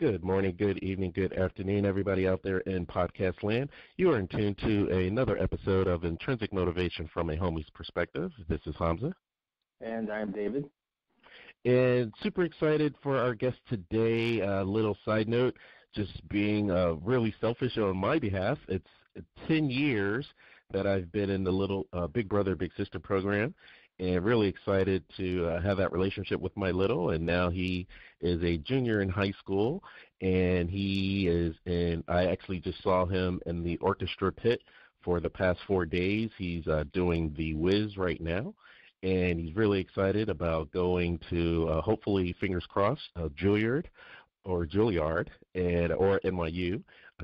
Good morning, good evening, good afternoon, everybody out there in podcast land. You are in tune to another episode of Intrinsic Motivation from a Homie's Perspective. This is Hamza. And I'm David. And super excited for our guest today. A little side note, just being really selfish on my behalf. It's 10 years that I've been in the little Big Brother, Big Sister program. And really excited to have that relationship with my little. And now he is a junior in high school, and I actually just saw him in the orchestra pit for the past 4 days. He's doing the Whiz right now, and he's really excited about going to, hopefully, fingers crossed, Juilliard or NYU.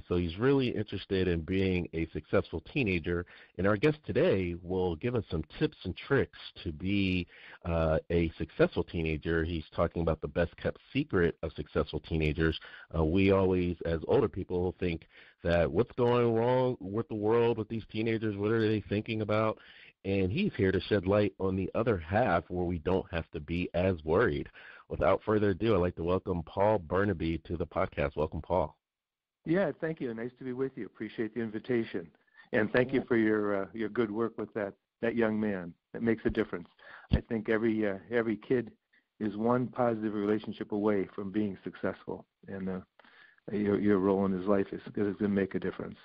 So he's really interested in being a successful teenager. And our guest today will give us some tips and tricks to be a successful teenager. He's talking about the best-kept secret of successful teenagers. We always, as older people, think that what's going wrong with the world with these teenagers? What are they thinking about? And he's here to shed light on the other half where we don't have to be as worried. Without further ado, I'd like to welcome Paul Bernabei to the podcast. Welcome, Paul. Yeah, thank you. Nice to be with you. Appreciate the invitation. And thank you for your good work with that young man. That makes a difference. I think every kid is one positive relationship away from being successful. And your role in his life is going to make a difference.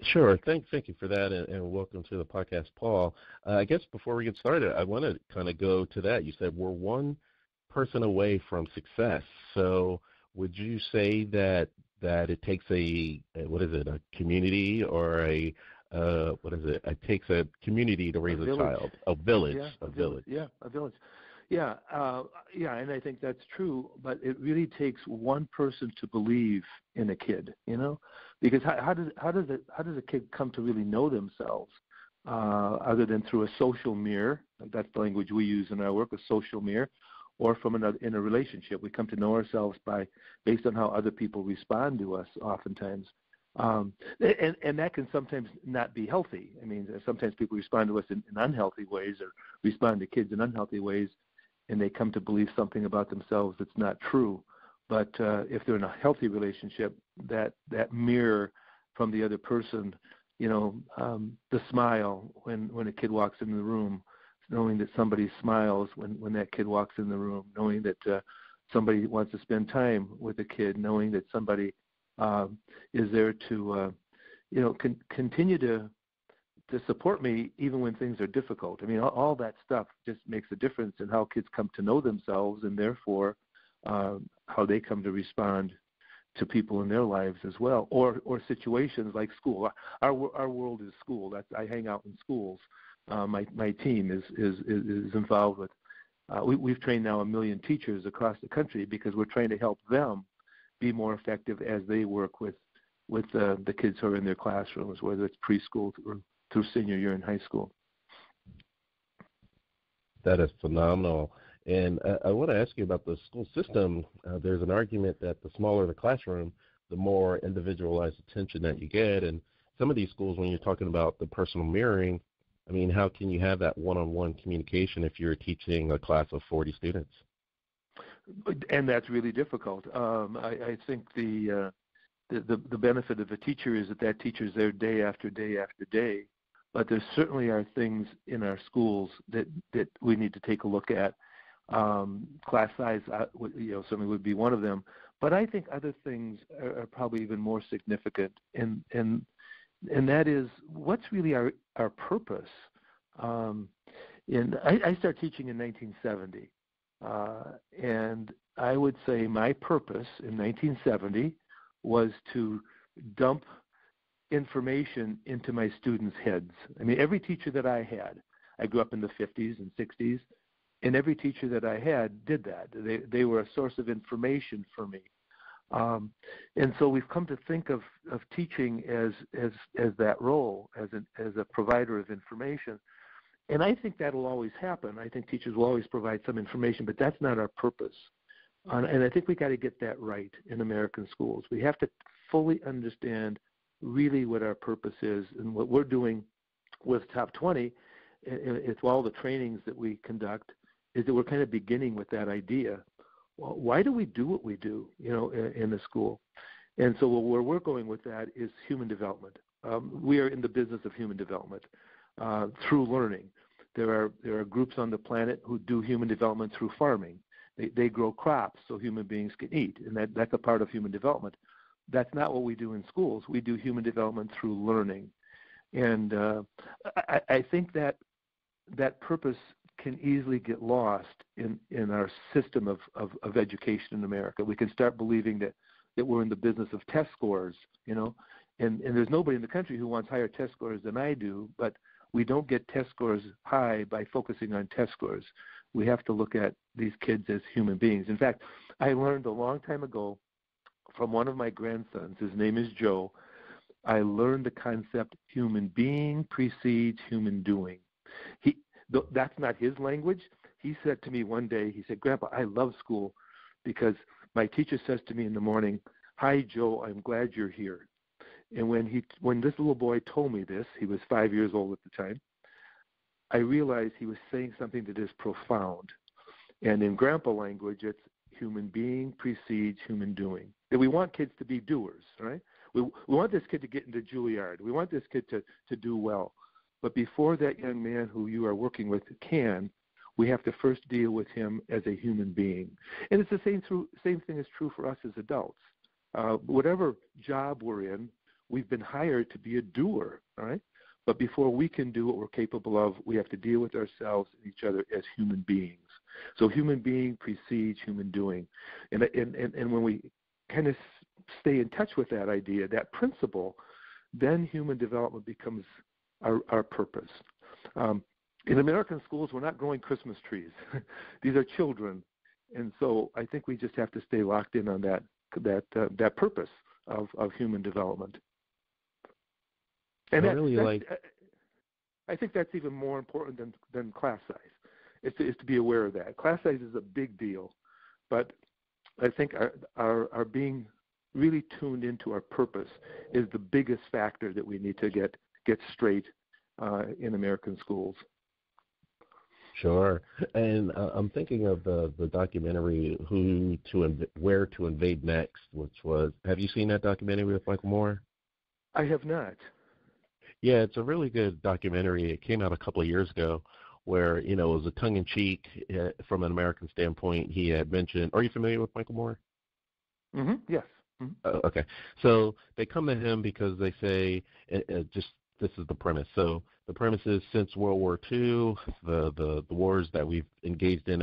Sure. Thank you for that, and welcome to the podcast, Paul. I guess before we get started, I want to kind of go to that. You said we're one person away from success. So would you say that it takes a community or it takes a community to raise a child, a village. Yeah, a village. Yeah, and I think that's true, but it really takes one person to believe in a kid, because how does a kid come to really know themselves other than through a social mirror? That's the language we use in our work, a social mirror, or in a relationship. We come to know ourselves based on how other people respond to us oftentimes. And that can sometimes not be healthy. I mean, sometimes people respond to us in unhealthy ways or respond to kids in unhealthy ways, and they come to believe something about themselves that's not true. But if they're in a healthy relationship, that mirror from the other person, the smile when a kid walks in the room, knowing that somebody smiles when that kid walks in the room, knowing that somebody wants to spend time with the kid, knowing that somebody is there to, continue to support me even when things are difficult. I mean, all that stuff just makes a difference in how kids come to know themselves and therefore how they come to respond to people in their lives as well, or situations like school. Our world is school. I hang out in schools. My team is involved with. We've trained now 1 million teachers across the country because we're trying to help them be more effective as they work with the kids who are in their classrooms, whether it's preschool or through senior year in high school. That is phenomenal. And I want to ask you about the school system. There's an argument that the smaller the classroom, the more individualized attention that you get. And some of these schools, when you're talking about the personal mirroring, I mean, how can you have that one-on-one communication if you're teaching a class of 40 students? And that's really difficult. I think the benefit of a teacher is that teacher is there day after day after day. But there certainly are things in our schools that we need to take a look at. Class size, certainly would be one of them. But I think other things are probably even more significant, and that is what's really our purpose. I started teaching in 1970, and I would say my purpose in 1970 was to dump information into my students' heads. I mean, every teacher that I had, I grew up in the 50s and 60s, and every teacher that I had did that. They were a source of information for me. And so we've come to think of teaching as that role, as a provider of information. And I think that'll always happen. I think teachers will always provide some information, but that's not our purpose. And I think we got to get that right in American schools. We have to fully understand really what our purpose is, and what we're doing with Top 20, it's all the trainings that we conduct, is that we're kind of beginning with that idea. well, why do we do what we do, in the school? And so where we're going with that is human development. We are in the business of human development through learning. There are groups on the planet who do human development through farming. They grow crops so human beings can eat, and that's a part of human development. That's not what we do in schools. We do human development through learning. And I think that purpose can easily get lost in our system of education in America. We can start believing that we're in the business of test scores, and there's nobody in the country who wants higher test scores than I do, but we don't get test scores high by focusing on test scores. We have to look at these kids as human beings. In fact, I learned a long time ago from one of my grandsons, his name is Joe, I learned the concept human being precedes human doing. That's not his language. He said to me one day, he said, Grandpa, I love school because my teacher says to me in the morning, hi, Joe, I'm glad you're here. And when this little boy told me this, he was 5 years old at the time, I realized he was saying something that is profound. And in Grandpa language, it's human being precedes human doing. That we want kids to be doers, right? We want this kid to get into Juilliard. We want this kid to do well. But before that young man who you are working with can, we have to first deal with him as a human being. And it's the same thing is true for us as adults. Whatever job we're in, we've been hired to be a doer, all right? But before we can do what we're capable of, we have to deal with ourselves and each other as human beings. So human being precedes human doing. And when we kind of stay in touch with that idea, that principle, then human development becomes our purpose. In American schools, we're not growing Christmas trees. These are children. And so I think we just have to stay locked in on that purpose of human development. And I think that's even more important than class size. Is to be aware of that. Class size is a big deal, but I think our being really tuned into our purpose is the biggest factor that we need to get straight in American schools. Sure. And I'm thinking of the documentary Where to Invade Next, which was, have you seen that documentary with Michael Moore? I have not. Yeah, it's a really good documentary. It came out a couple of years ago where, it was a tongue-in-cheek from an American standpoint. He had mentioned, are you familiar with Michael Moore? Mm-hmm. Yes. Mm-hmm. Okay. So they come to him because they say, this is the premise. So the premise is since World War II, the wars that we've engaged in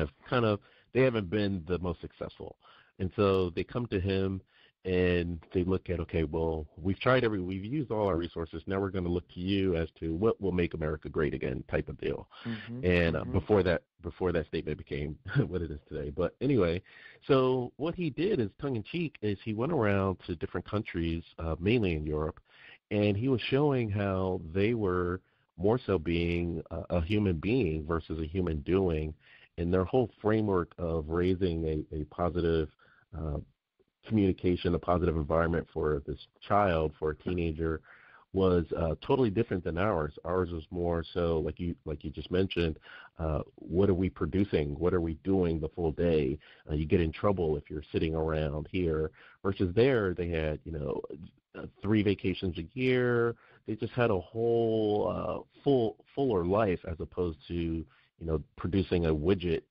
they haven't been the most successful. And so they come to him and they look at, okay, well, we've used all our resources. Now we're going to look to you as to what will make America great again, type of deal. Mm-hmm. And before that statement became what it is today. But anyway, so what he did is tongue-in-cheek is he went around to different countries, mainly in Europe, and he was showing how they were more so being a human being versus a human doing, and their whole framework of raising a positive communication, a positive environment for this child, for a teenager, was totally different than ours. Ours was more so, like you just mentioned, what are we producing? What are we doing the full day? You get in trouble if you're sitting around here. Versus there, they had 3 vacations a year. They just had a whole fuller life as opposed to producing a widget.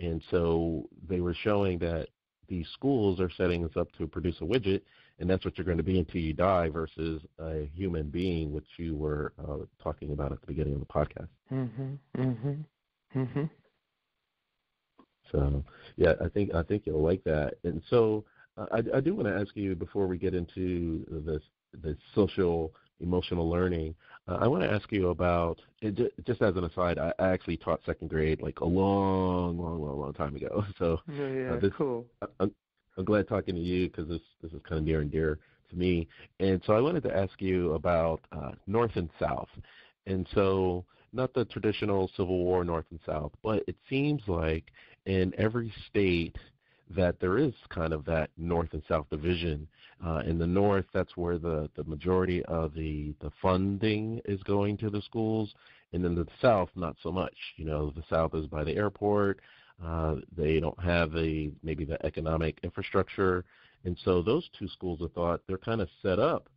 And so they were showing that these schools are setting us up to produce a widget, and that's what you're going to be until you die, versus a human being, which you were talking about at the beginning of the podcast. Mm-hmm. Mm-hmm. Mm-hmm. So, yeah, I think you'll like that. And so I do want to ask you, before we get into the social emotional learning, I want to ask you about, just as an aside, I actually taught second grade like a long time ago. So cool. I'm glad talking to you because this is kind of near and dear to me. And so I wanted to ask you about North and South. And so not the traditional Civil War North and South, but it seems like in every state that there is kind of that North and South division. In the North, that's where the majority of the funding is going to the schools, and then the South, not so much. The South is by the airport. They don't have maybe the economic infrastructure. And so those two schools of thought, they're kind of set up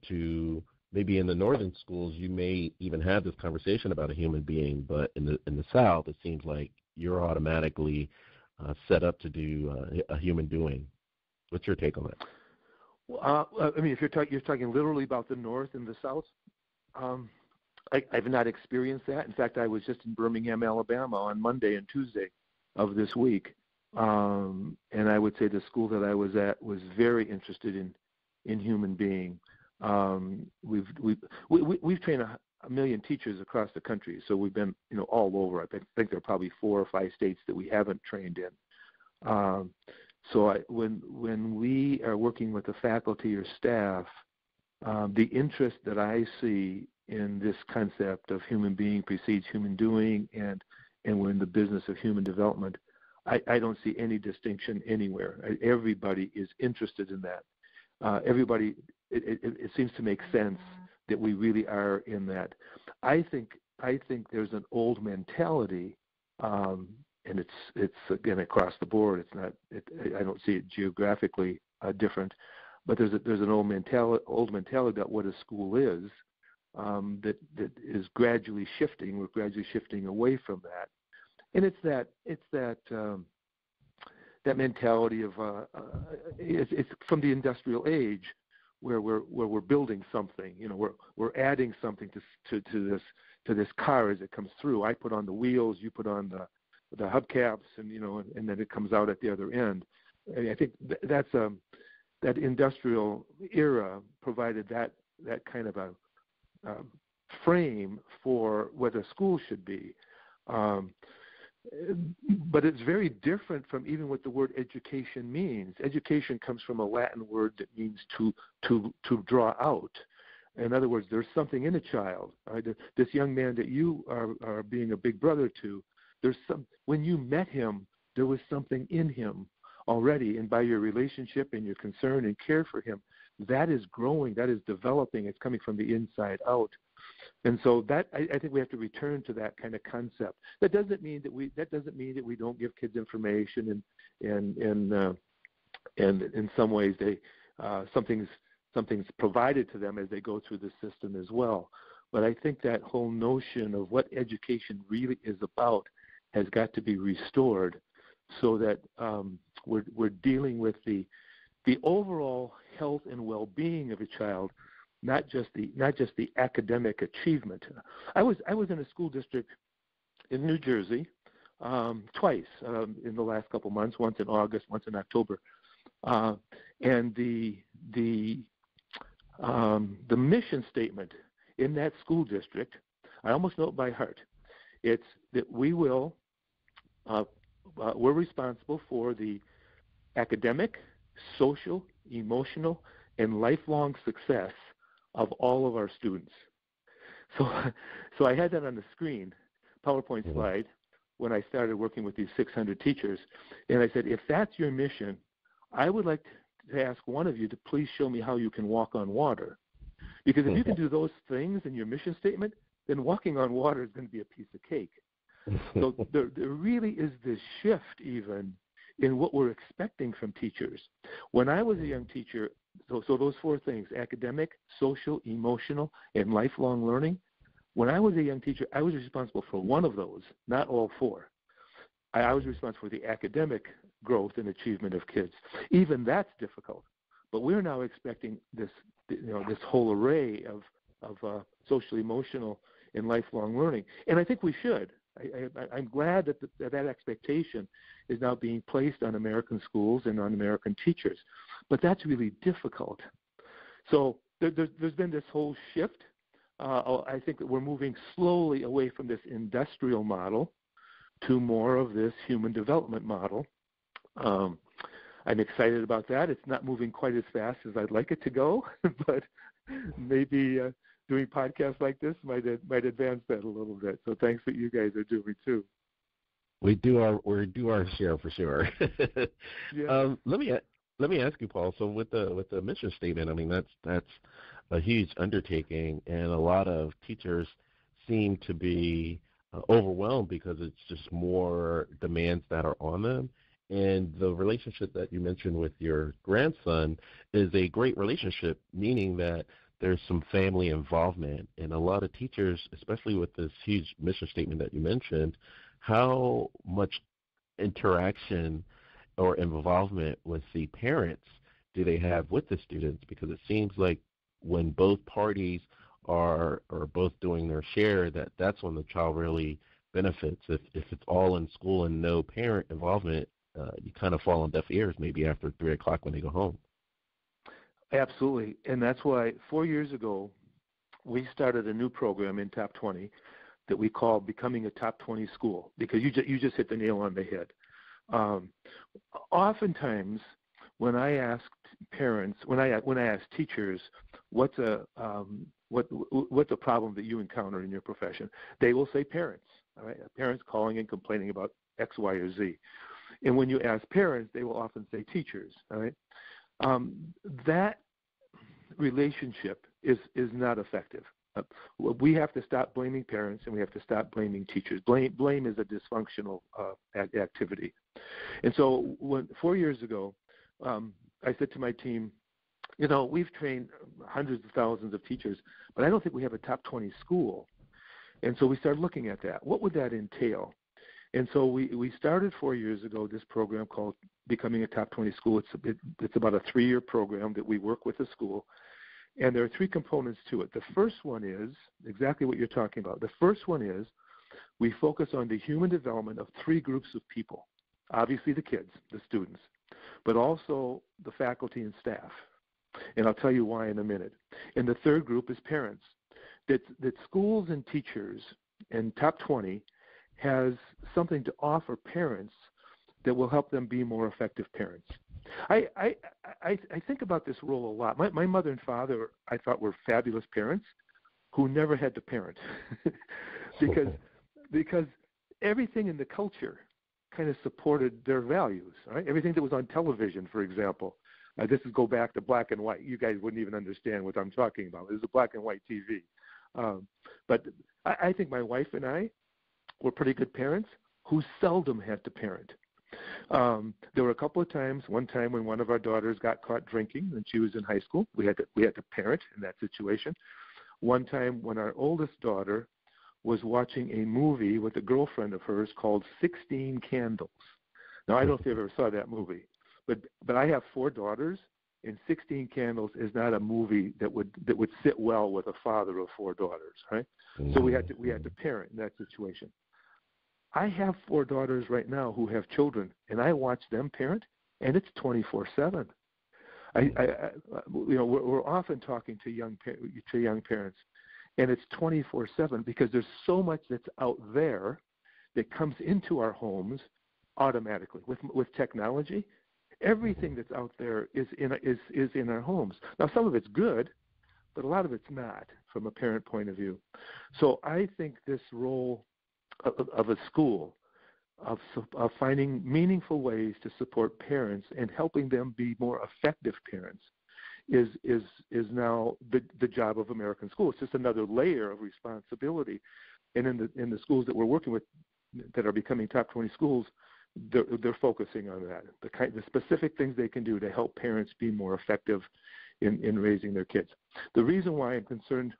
to, maybe in the northern schools, you may even have this conversation about a human being, but in the South, it seems like you're automatically set up to do a human doing. What's your take on that? I mean, if you're talking literally about the North and the South, I've not experienced that. In fact, I was just in Birmingham, Alabama on Monday and Tuesday of this week, and I would say the school that I was at was very interested in human being. We've trained a million teachers across the country, so we've been all over. I think there are probably 4 or 5 states that we haven't trained in. So when we are working with the faculty or staff, the interest that I see in this concept of human being precedes human doing, and we're in the business of human development, I don't see any distinction anywhere. Everybody is interested in that. Everybody, it seems to make sense that we really are in that. I think there's an old mentality, and it's again across the board. It's not. I don't see it geographically different, but there's an old mentality about what a school is that is gradually shifting. We're gradually shifting away from that, and it's that mentality of it's from the industrial age where we're building something. We're adding something to this car as it comes through. I put on the wheels, you put on the hubcaps, and then it comes out at the other end. I think that's that industrial era provided that kind of a frame for what a school should be. But it's very different from even what the word education means. Education comes from a Latin word that means to draw out. In other words, there's something in a child. This young man that you are being a big brother to, when you met him, there was something in him already, and by your relationship and your concern and care for him, that is growing, that is developing, it's coming from the inside out. And so that I think we have to return to that kind of concept. That doesn't mean that we don't give kids information and in some ways they something's provided to them as they go through the system as well. But I think that whole notion of what education really is about has got to be restored, so that we're dealing with the overall health and well-being of a child, not just the academic achievement. I was in a school district in New Jersey twice in the last couple months. Once in August, once in October, and the mission statement in that school district, I almost know it by heart. It's that we're responsible for the academic, social, emotional, and lifelong success of all of our students. So I had that on the screen, PowerPoint slide, when I started working with these 600 teachers, and I said, if that's your mission, I would like to ask one of you to please show me how you can walk on water. Because if you can do those things in your mission statement, then walking on water is going to be a piece of cake. So there really is this shift even in what we're expecting from teachers. When I was a young teacher, so those 4 things, academic, social, emotional, and lifelong learning, when I was a young teacher, I was responsible for one of those, not all 4. I was responsible for the academic growth and achievement of kids. Even that's difficult. But we're now expecting this whole array of social, emotional, and lifelong learning. And I think we should. I'm glad that expectation is now being placed on American schools and on American teachers. But that's really difficult. So there's been this whole shift. I think that we're moving slowly away from this industrial model to more of this human development model. I'm excited about that. It's not moving quite as fast as I'd like it to go, but maybe doing podcasts like this might advance that a little bit. So thanks what you guys are doing too. We do our share for sure. Yeah. Let me ask you, Paul. So with the mission statement, I mean that's a huge undertaking, and a lot of teachers seem to be overwhelmed because it's just more demands that are on them. And the relationship that you mentioned with your grandson is a great relationship, meaning that there's some family involvement. And a lot of teachers, especially with this huge mission statement that you mentioned, how much interaction or involvement with the parents do they have with the students? Because it seems like when both parties are both doing their share, that's when the child really benefits. If it's all in school and no parent involvement, you kind of fall on deaf ears maybe after 3 o'clock when they go home. Absolutely, and that's why 4 years ago we started a new program in Top 20 that we call Becoming a Top 20 School, because you just hit the nail on the head. Oftentimes, when I ask parents, when I ask teachers, what's a problem that you encounter in your profession, they will say parents. All right, parents calling and complaining about X, Y, or Z. And when you ask parents, they will often say teachers. All right, that relationship is not effective. We have to stop blaming parents, and we have to stop blaming teachers. Blame is a dysfunctional activity. And so 4 years ago, I said to my team, we've trained hundreds of thousands of teachers, but I don't think we have a top 20 school. And so we started looking at that. What would that entail? And so we started 4 years ago this program called Becoming a Top 20 School. It's about a 3-year program that we work with a school. And there are 3 components to it. The first one is exactly what you're talking about. The first one is we focus on the human development of 3 groups of people. Obviously the kids, the students, but also the faculty and staff. And I'll tell you why in a minute. And the third group is parents. That schools and teachers and Top 20 has something to offer parents that will help them be more effective parents. I think about this role a lot. My mother and father, I thought, were fabulous parents who never had to parent because everything in the culture kind of supported their values. Right? Everything that was on television, for example. This is go back to black and white. You guys wouldn't even understand what I'm talking about. This is a black and white TV. But I think my wife and I were pretty good parents who seldom had to parent. There were a couple of times. One time when one of our daughters got caught drinking when she was in high school, we had to parent in that situation. One time when our oldest daughter was watching a movie with a girlfriend of hers called 16 Candles. Now I don't know if you ever saw that movie, but I have 4 daughters, and 16 Candles is not a movie that would sit well with a father of 4 daughters, right? Mm-hmm. So we had to parent in that situation. I have 4 daughters right now who have children, and I watch them parent, and it's 24/7. We're often talking to young parents, and it's 24/7 because there's so much that's out there that comes into our homes automatically with technology. Everything that's out there is in our homes. Now, some of it's good, but a lot of it's not from a parent point of view. So I think this role of a school, of finding meaningful ways to support parents and helping them be more effective parents, is now the job of American schools. It's just another layer of responsibility. And in the schools that we're working with that are becoming top 20 schools, they're focusing on that, the specific things they can do to help parents be more effective in raising their kids. The reason why I'm concerned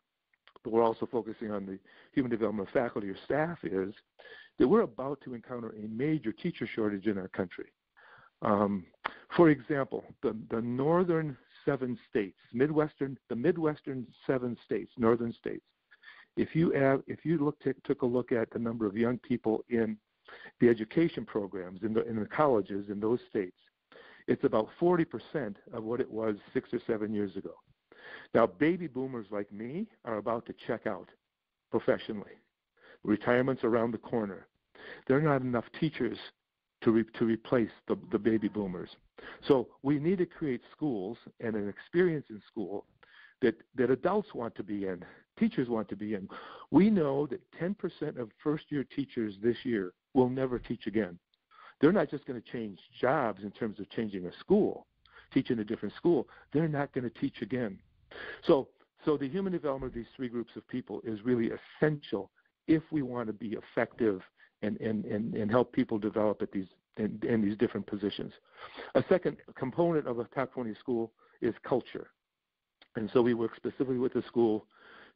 that we're also focusing on the human development of faculty or staff is that we're about to encounter a major teacher shortage in our country. For example, the northern 7 states, the Midwestern 7 states, northern states. If you took a look at the number of young people in the education programs in the colleges in those states, it's about 40% of what it was 6 or 7 years ago. Now, baby boomers like me are about to check out professionally. Retirement's around the corner. There are not enough teachers to replace the baby boomers. So we need to create schools and an experience in school that adults want to be in, teachers want to be in. We know that 10% of first-year teachers this year will never teach again. They're not just going to change jobs in terms of changing a school, teaching a different school. They're not going to teach again. So the human development of these 3 groups of people is really essential if we want to be effective and help people develop at in these different positions. A second component of a top 20 school is culture. And so we work specifically with the school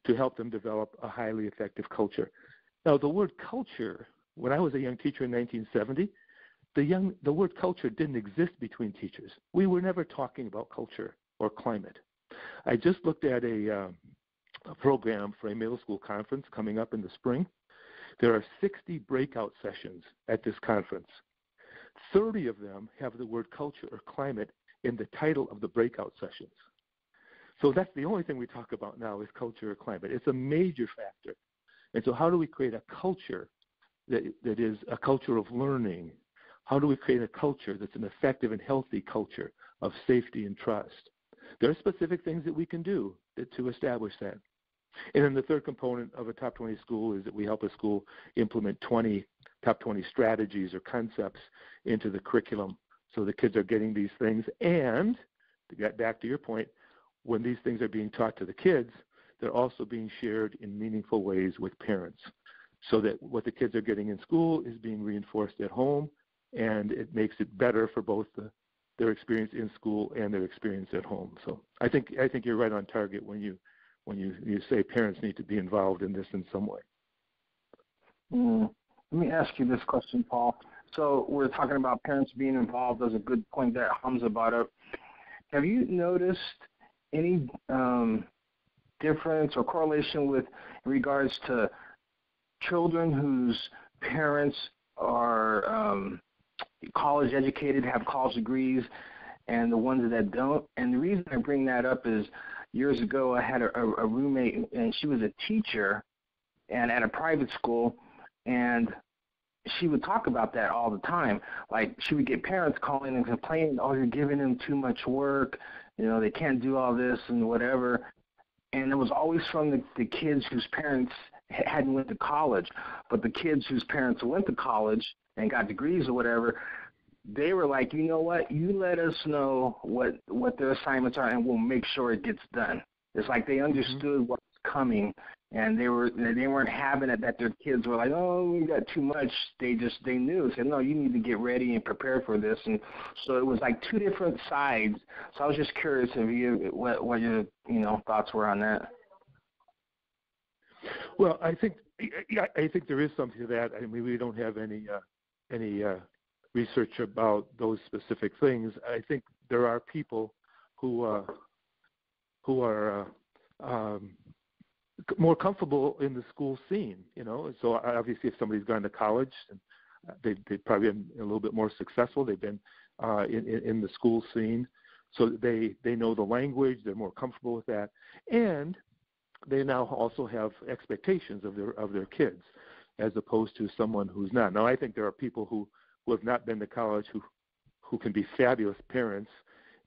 to help them develop a highly effective culture. Now, the word culture, when I was a young teacher in 1970, the word culture didn't exist between teachers. We were never talking about culture or climate. I just looked at a program for a middle school conference coming up in the spring. There are 60 breakout sessions at this conference. 30 of them have the word culture or climate in the title of the breakout sessions. So that's the only thing we talk about now is culture or climate. It's a major factor. And so how do we create a culture that is a culture of learning? How do we create a culture that's an effective and healthy culture of safety and trust? There are specific things that we can do to establish that. And then the third component of a top 20 school is that we help a school implement top 20 strategies or concepts into the curriculum so the kids are getting these things. And to get back to your point, when these things are being taught to the kids, they're also being shared in meaningful ways with parents so that what the kids are getting in school is being reinforced at home, and it makes it better for both their experience in school and their experience at home. So I think you're right on target when you say parents need to be involved in this in some way. Let me ask you this question, Paul. So we're talking about parents being involved. There's a good point that Hamza brought up. Have you noticed any difference or correlation with regards to children whose parents are college educated, have college degrees, and the ones that don't? And the reason I bring that up is years ago I had a roommate, and she was a teacher and at a private school, and she would talk about that all the time. Like, she would get parents calling and complaining, oh, you're giving them too much work, they can't do all this and whatever. And it was always from the kids whose parents hadn't went to college. But the kids whose parents went to college and got degrees or whatever, they were like, you know what, you let us know what their assignments are and we'll make sure it gets done. It's like they understood what was coming, and they weren't having it that their kids were like, oh, we got too much. They knew. Said, no, you need to get ready and prepare for this. And so it was like two different sides. So I was just curious what your thoughts were on that. Well, I think there is something to that. I mean, we don't have any research about those specific things. I think there are people who are more comfortable in the school scene, So obviously, if somebody's gone to college, they've probably been a little bit more successful. They've been in the school scene, so they know the language. They're more comfortable with that, and they now also have expectations of their kids, as opposed to someone who's not. Now, I think there are people who have not been to college who can be fabulous parents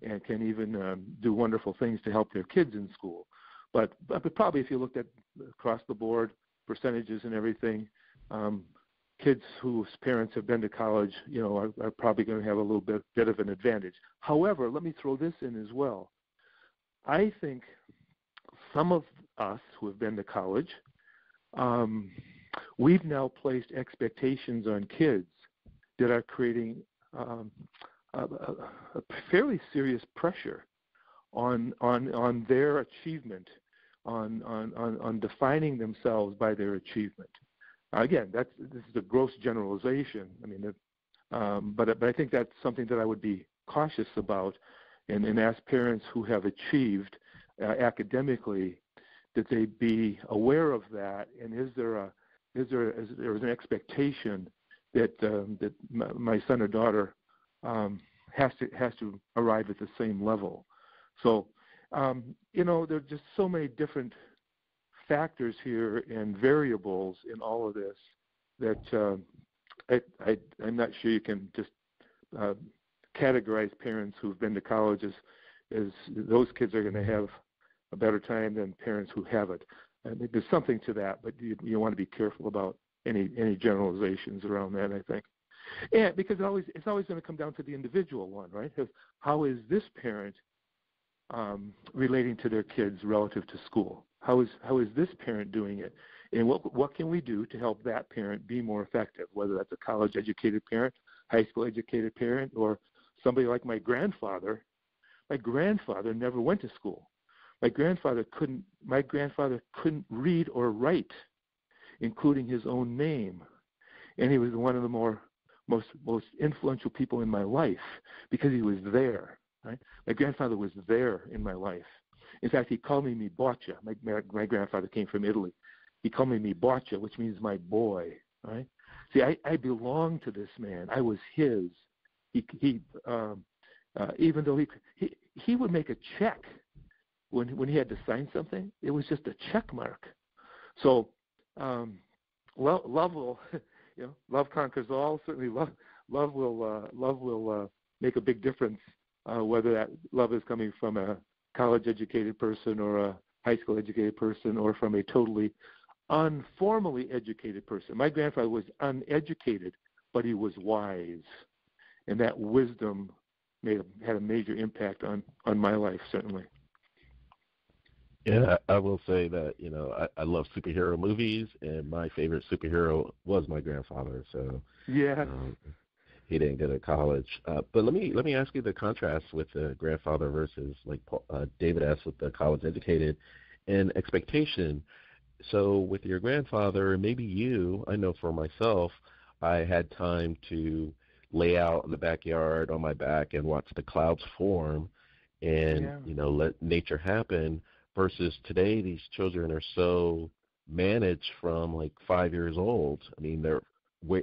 and can even do wonderful things to help their kids in school. But probably if you looked at across the board percentages and everything, kids whose parents have been to college, are probably going to have a little bit of an advantage. However, let me throw this in as well. I think some of us who have been to college, we've now placed expectations on kids that are creating a fairly serious pressure on their achievement, on defining themselves by their achievement. Again, this is a gross generalization. I mean, but I think that's something that I would be cautious about, and ask parents who have achieved academically that they be aware of that. And is there an expectation that my son or daughter has to arrive at the same level? So, there are just so many different factors here and variables in all of this that I'm not sure you can just categorize parents who've been to college as those kids are going to have a better time than parents who haven't. I think there's something to that, but you want to be careful about any generalizations around that, I think. And because it's always going to come down to the individual one, right? How is this parent relating to their kids relative to school? How is this parent doing it? And what can we do to help that parent be more effective, whether that's a college-educated parent, high school-educated parent, or somebody like my grandfather. My grandfather never went to school. My grandfather couldn't read or write, including his own name. And he was one of the most influential people in my life because he was there. Right? My grandfather was there in my life. In fact, he called me boccia. My grandfather came from Italy. He called me boccia, which means my boy. Right? See, I belonged to this man. I was his. Even though he would make a check when he had to sign something, it was just a check mark. So love will, love conquers all. Certainly, love will make a big difference, whether that love is coming from a college-educated person or a high school-educated person or from a totally unformally educated person. My grandfather was uneducated, but he was wise, and that wisdom had a major impact on my life, certainly. Yeah, I will say that, I love superhero movies, and my favorite superhero was my grandfather. So yeah, he didn't go to college. But let me ask you the contrast with the grandfather versus, like David asked, with the college-educated and expectation. So with your grandfather, and maybe you, I know for myself, I had time to lay out in the backyard on my back and watch the clouds form and, let nature happen, versus today these children are so managed from like 5 years old. I mean,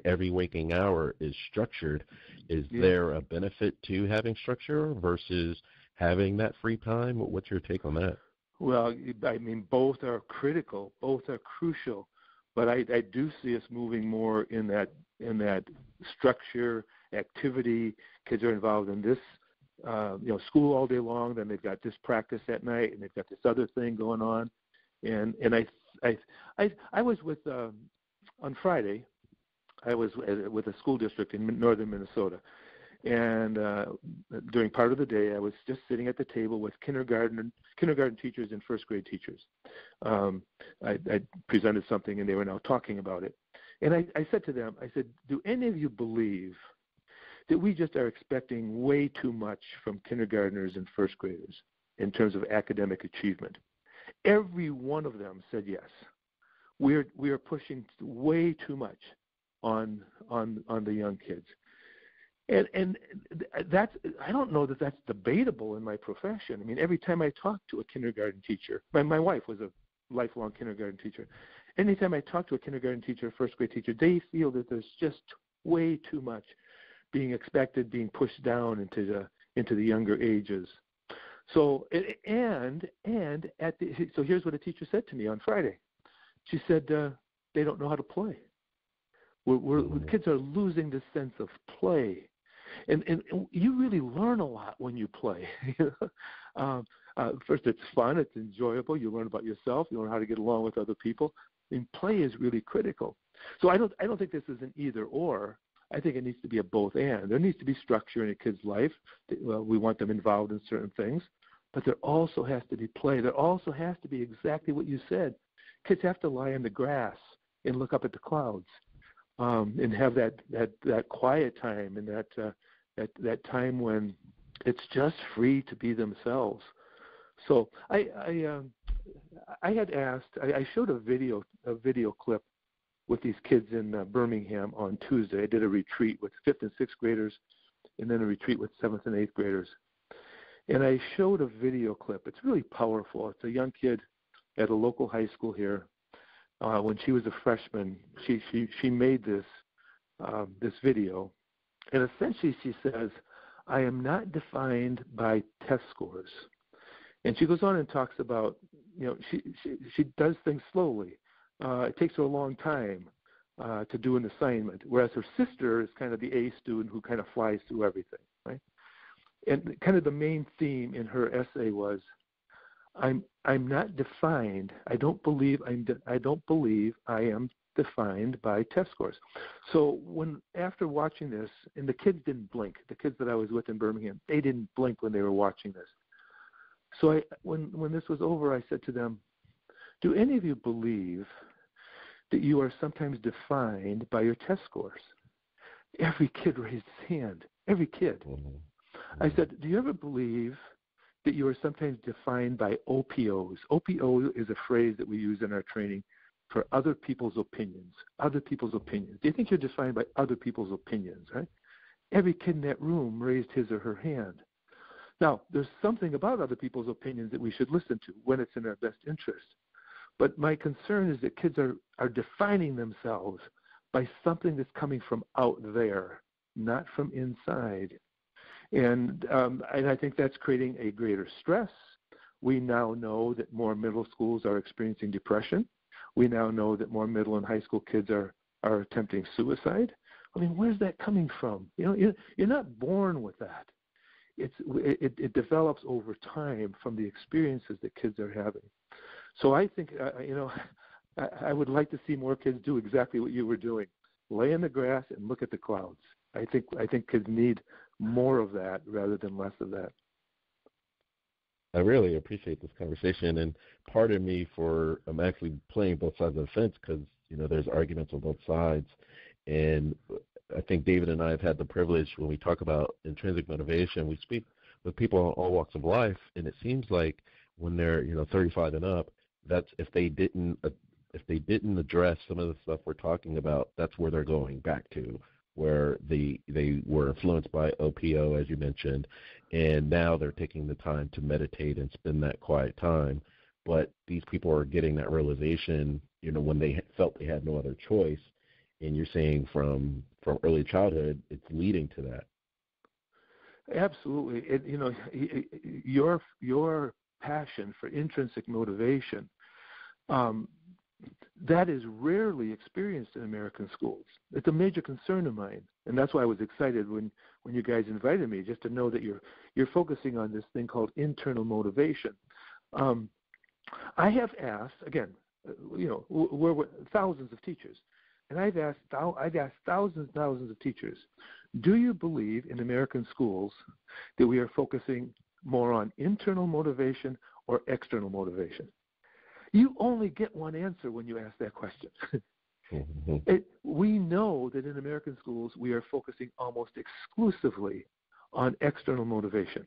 every waking hour is structured. Is there a benefit to having structure versus having that free time? What's your take on that? Well, I mean, both are critical, both are crucial, but I do see us moving more in that structure, activity. Kids are involved in this, school all day long. Then they've got this practice at night, and they've got this other thing going on. And I was with on Friday. I was with a school district in northern Minnesota, and during part of the day, I was just sitting at the table with kindergarten teachers and first grade teachers. I presented something, and they were now talking about it. And I said to them, I said, do any of you believe that we just are expecting way too much from kindergartners and first graders in terms of academic achievement? Every one of them said yes. We are pushing way too much on the young kids. And that's, I don't know that that's debatable in my profession. I mean, every time I talk to a kindergarten teacher, my wife was a lifelong kindergarten teacher. Anytime I talk to a kindergarten teacher, first grade teacher, they feel that there's just way too much being expected, being pushed down into the younger ages. So so here's what a teacher said to me on Friday. She said they don't know how to play. Kids are losing the sense of play. And you really learn a lot when you play. First, it's fun, it's enjoyable. You learn about yourself. You learn how to get along with other people. And play is really critical. So I don't think this is an either or. I think it needs to be a both and. There needs to be structure in a kid's life. We want them involved in certain things, but there also has to be play. There also has to be exactly what you said. Kids have to lie in the grass and look up at the clouds, and have that quiet time and that time when it's just free to be themselves. So I had asked. I showed a video clip with these kids in Birmingham on Tuesday. I did a retreat with 5th and 6th graders, and then a retreat with 7th and 8th graders. And I showed a video clip. It's really powerful. It's a young kid at a local high school here. When she was a freshman, she made this video, and essentially she says, "I am not defined by test scores." And she goes on and talks about, she does things slowly. It takes her a long time to do an assignment, whereas her sister is kind of the A student who kind of flies through everything, right? And kind of the main theme in her essay was, I'm not defined. I don't believe I am defined by test scores. So after watching this, and the kids didn't blink. The kids that I was with in Birmingham, they didn't blink when they were watching this. So when this was over, I said to them, do any of you believe that you are sometimes defined by your test scores. Every kid raised his hand. Every kid. I said, do you ever believe that you are sometimes defined by OPOs? OPO is a phrase that we use in our training for other people's opinions. Other people's opinions. Do you think you're defined by other people's opinions, right? Every kid in that room raised his or her hand. Now, there's something about other people's opinions that we should listen to when it's in our best interest. But my concern is that kids are defining themselves by something that's coming from out there, not from inside. And I think that's creating a greater stress. We now know that more middle schools are experiencing depression. We now know that more middle and high school kids are attempting suicide. I mean, where's that coming from? You know, you're not born with that. It develops over time from the experiences that kids are having. So I think, I would like to see more kids do exactly what you were doing. Lay in the grass and look at the clouds. I think kids need more of that rather than less of that. I really appreciate this conversation, and pardon me for I'm actually playing both sides of the fence because there's arguments on both sides, and I think David and I have had the privilege when we talk about intrinsic motivation, we speak with people on all walks of life, and it seems like when they're 35 and up, that's if they didn't address some of the stuff we're talking about, that's where they're going back to, where they were influenced by OPO, as you mentioned, and now they're taking the time to meditate and spend that quiet time. But these people are getting that realization, when they felt they had no other choice. And you're saying from early childhood, it's leading to that. Absolutely. Your passion for intrinsic motivation, that is rarely experienced in American schools. It's a major concern of mine, and that's why I was excited when you guys invited me, just to know that you're focusing on this thing called internal motivation. I have asked, again, we're thousands of teachers, and I've asked thousands and thousands of teachers, do you believe in American schools that we are focusing more on internal motivation or external motivation? You only get one answer when you ask that question. We know that in American schools we are focusing almost exclusively on external motivation.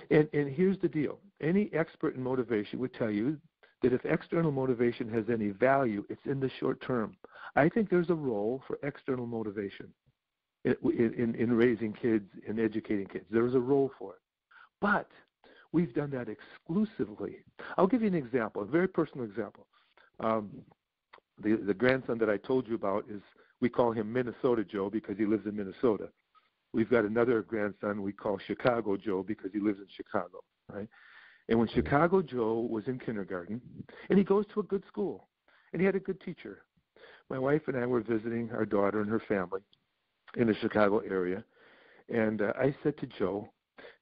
And here's the deal. Any expert in motivation would tell you that if external motivation has any value, it's in the short term. I think there's a role for external motivation in raising kids and educating kids. There's a role for it. But we've done that exclusively. I'll give you an example, a very personal example. The grandson that I told you about we call him Minnesota Joe because he lives in Minnesota. We've got another grandson we call Chicago Joe because he lives in Chicago, right? And when Chicago Joe was in kindergarten, and he goes to a good school, and he had a good teacher, my wife and I were visiting our daughter and her family in the Chicago area, and I said to Joe,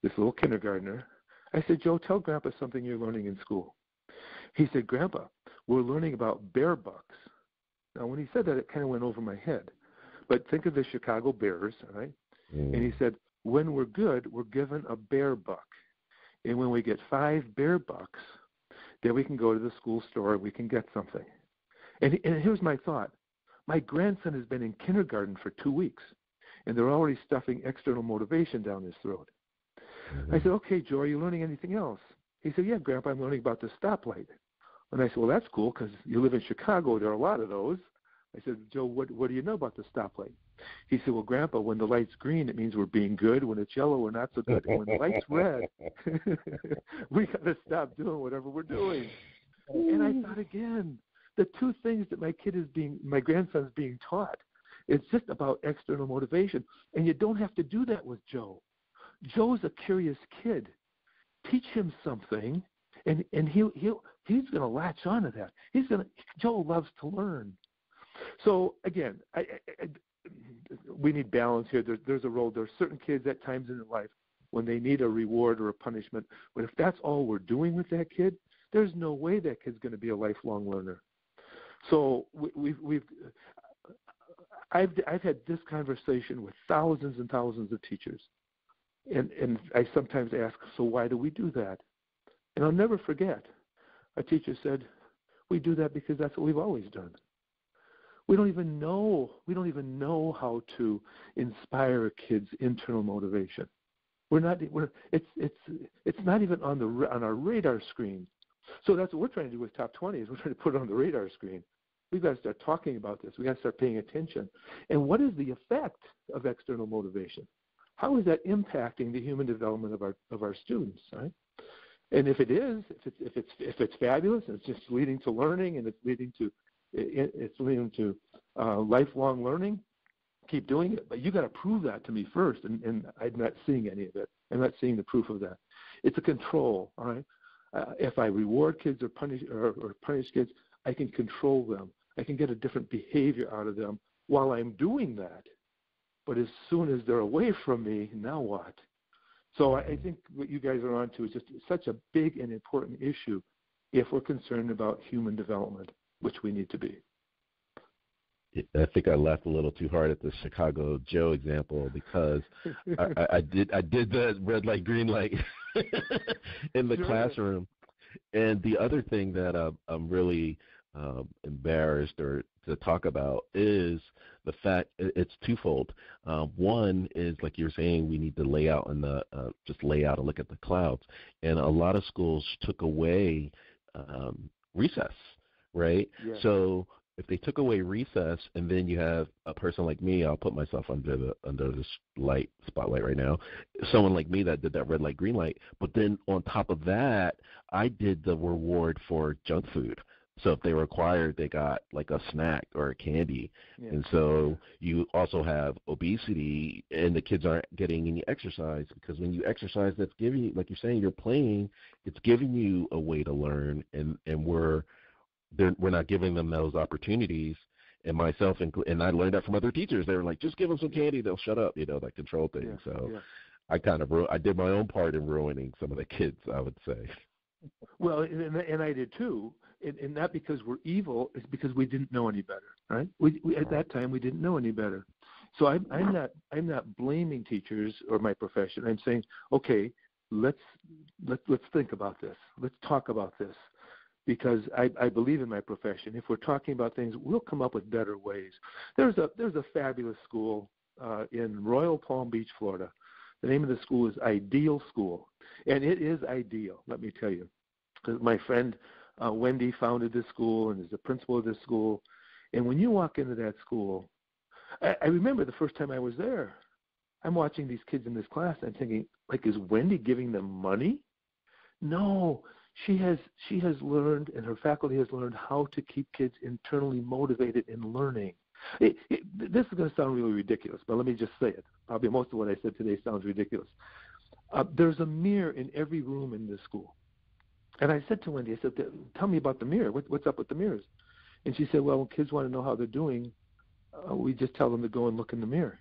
this little kindergartner, I said, Joe, tell Grandpa something you're learning in school. He said, Grandpa, we're learning about bear bucks. Now, when he said that, it kind of went over my head. But think of the Chicago Bears, all right? And he said, when we're good, we're given a bear buck. And when we get 5 bear bucks, then we can go to the school store and we can get something. And here's my thought. My grandson has been in kindergarten for 2 weeks, and they're already stuffing external motivation down his throat. I said, okay, Joe, are you learning anything else? He said, yeah, Grandpa, I'm learning about the stoplight. And I said, well, that's cool because you live in Chicago. There are a lot of those. I said, Joe, what do you know about the stoplight? He said, well, Grandpa, when the light's green, it means we're being good. When it's yellow, we're not so good. And when the light's red, we got to stop doing whatever we're doing. And I thought, again, the two things that my grandson's being taught, it's just about external motivation. And you don't have to do that with Joe. Joe's a curious kid. Teach him something, and he's going to latch on to that. Joe loves to learn. So again, we need balance here. There's a role. There's certain kids at times in their life when they need a reward or a punishment. But if that's all we're doing with that kid, there's no way that kid's going to be a lifelong learner. So I've had this conversation with thousands and thousands of teachers. And I sometimes ask, so why do we do that? And I'll never forget, a teacher said, we do that because that's what we've always done. We don't even know how to inspire a kid's internal motivation. It's not even on our radar screen. So that's what we're trying to do with Top 20 is we're trying to put it on the radar screen. We've got to start talking about this. We've got to start paying attention. And what is the effect of external motivation? How is that impacting the human development of our students, right? And if it's fabulous and it's just leading to learning and it's leading to lifelong learning, keep doing it. But you got to prove that to me first, and I'm not seeing any of it. I'm not seeing the proof of that. It's a control, all right? If I reward kids or punish kids, I can control them. I can get a different behavior out of them while I'm doing that. But as soon as they're away from me, now what? So I think what you guys are on to is just such a big and important issue if we're concerned about human development, which we need to be. I think I laughed a little too hard at the Chicago Joe example because I did the red light, green light in the classroom. And the other thing that I'm really embarrassed or to talk about is the fact it's twofold. One is, like you're saying, we need to lay out just lay out and look at the clouds. And a lot of schools took away recess, right? Yeah. So if they took away recess and then you have a person like me, I'll put myself under this spotlight right now, someone like me that did that red light, green light, but then on top of that, I did the reward for junk food. So if they were required, they got like a snack or a candy. Yeah. And so you also have obesity and the kids aren't getting any exercise because when you exercise, that's giving you, like you're saying, you're playing, it's giving you a way to learn, and we're not giving them those opportunities. And myself, and I learned that from other teachers. They were like, just give them some candy, they'll shut up, that control thing. Yeah, so yeah. I did my own part in ruining some of the kids, I would say. Well, and I did too. And not because we're evil, it's because we didn't know any better, right? We at that time we didn't know any better. So I'm not blaming teachers or my profession. I'm saying, okay, let's think about this. Let's talk about this. Because I believe in my profession. If we're talking about things, we'll come up with better ways. There's a fabulous school in Royal Palm Beach, Florida. The name of the school is Ideal School, and it is ideal. Let me tell you, my friend Wendy founded this school and is the principal of this school. And when you walk into that school, I remember the first time I was there. I'm watching these kids in this class. And I'm thinking, like, is Wendy giving them money? No. She has learned, and her faculty has learned how to keep kids internally motivated in learning. This is going to sound really ridiculous, but let me just say it. Probably most of what I said today sounds ridiculous. There's a mirror in every room in this school. And I said to Wendy, I said, tell me about the mirror. What's up with the mirrors? And she said, well, when kids want to know how they're doing, we just tell them to go and look in the mirror.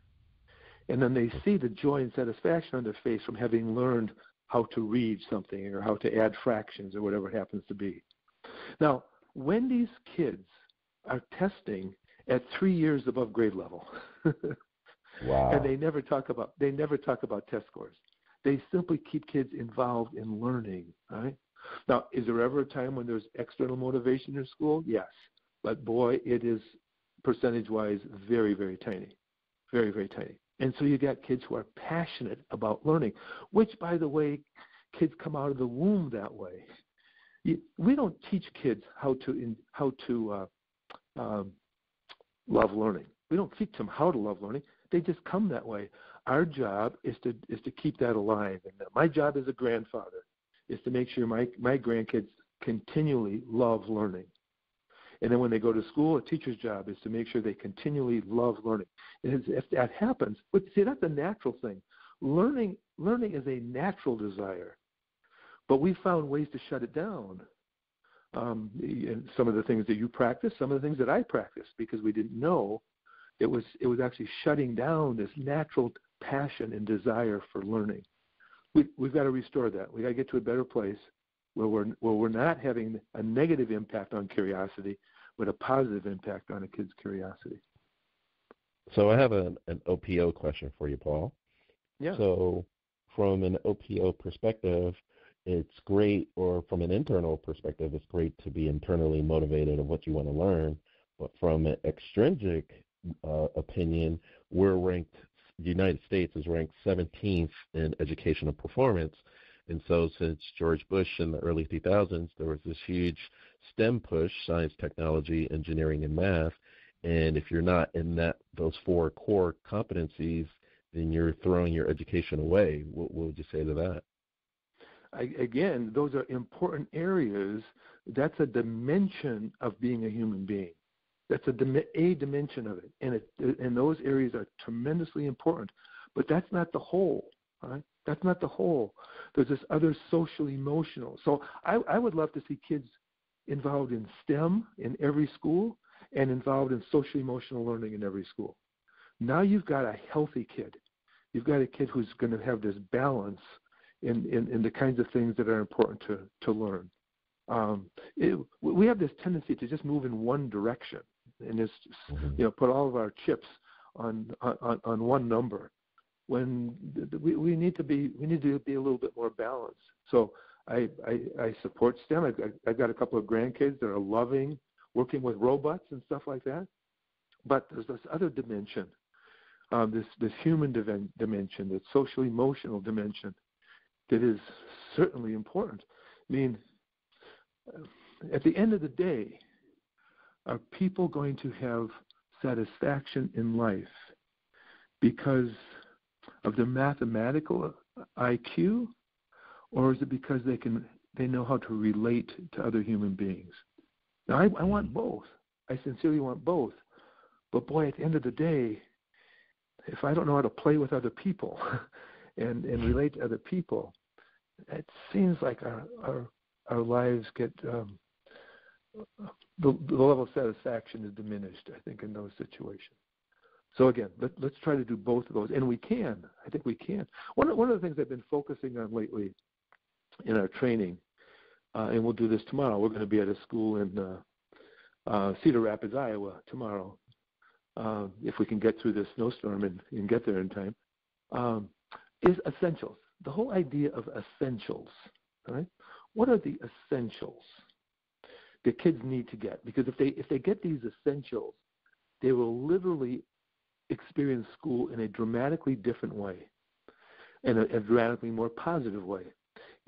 And then they see the joy and satisfaction on their face from having learned how to read something or how to add fractions or whatever it happens to be. Now, Wendy's kids are testing at 3 years above grade level. Wow. And they never talk about test scores. They simply keep kids involved in learning, right? Now, is there ever a time when there's external motivation in school? Yes. But boy, it is percentage-wise very, very tiny. Very, very tiny. And so you got kids who are passionate about learning, which, by the way, kids come out of the womb that way. We don't teach kids how to love learning. We don't teach them how to love learning. They just come that way. Our job is to keep that alive. And my job as a grandfather is to make sure my grandkids continually love learning. And then when they go to school, a teacher's job is to make sure they continually love learning. And if that happens, but see, that's a natural thing. Learning is a natural desire, but we found ways to shut it down. And some of the things that you practice, some of the things that I practice, because we didn't know it was actually shutting down this natural passion and desire for learning. We've got to restore that. We got to get to a better place where we're not having a negative impact on curiosity, but a positive impact on a kid's curiosity. So I have an OPO question for you, Paul. Yeah. So from an OPO perspective, it's great, or from an internal perspective, it's great to be internally motivated of what you want to learn. But from an extrinsic opinion, we're ranked, the United States is ranked 17th in educational performance. And so since George Bush in the early 2000s, there was this huge STEM push, science, technology, engineering, and math. And if you're not in those four core competencies, then you're throwing your education away. What would you say to that? Again, those are important areas. That's a dimension of being a human being. That's a dimension of it, and those areas are tremendously important. But that's not the whole, right? That's not the whole. There's this other social emotional. So I would love to see kids involved in STEM in every school and involved in social emotional learning in every school. Now you've got a healthy kid. You've got a kid who's going to have this balance in the kinds of things that are important to learn. We have this tendency to just move in one direction and just put all of our chips on one number, when we need to be a little bit more balanced. So I support STEM. I've got a couple of grandkids that are loving working with robots and stuff like that. But there's this other dimension, this human dimension, this social emotional dimension, that is certainly important. I mean, at the end of the day, are people going to have satisfaction in life because of their mathematical IQ, or is it because they know how to relate to other human beings? Now, I want both. I sincerely want both. But boy, at the end of the day, if I don't know how to play with other people and relate to other people, it seems like our lives get the level of satisfaction is diminished, I think, in those situations. So again, let's try to do both of those, and we can. I think we can. One of the things I've been focusing on lately in our training, and we'll do this tomorrow. We're going to be at a school in Cedar Rapids, Iowa, tomorrow, if we can get through this snowstorm and get there in time, is essentials. The whole idea of essentials, right? What are the essentials that kids need to get? Because if they get these essentials, they will literally experience school in a dramatically different way, in a dramatically more positive way.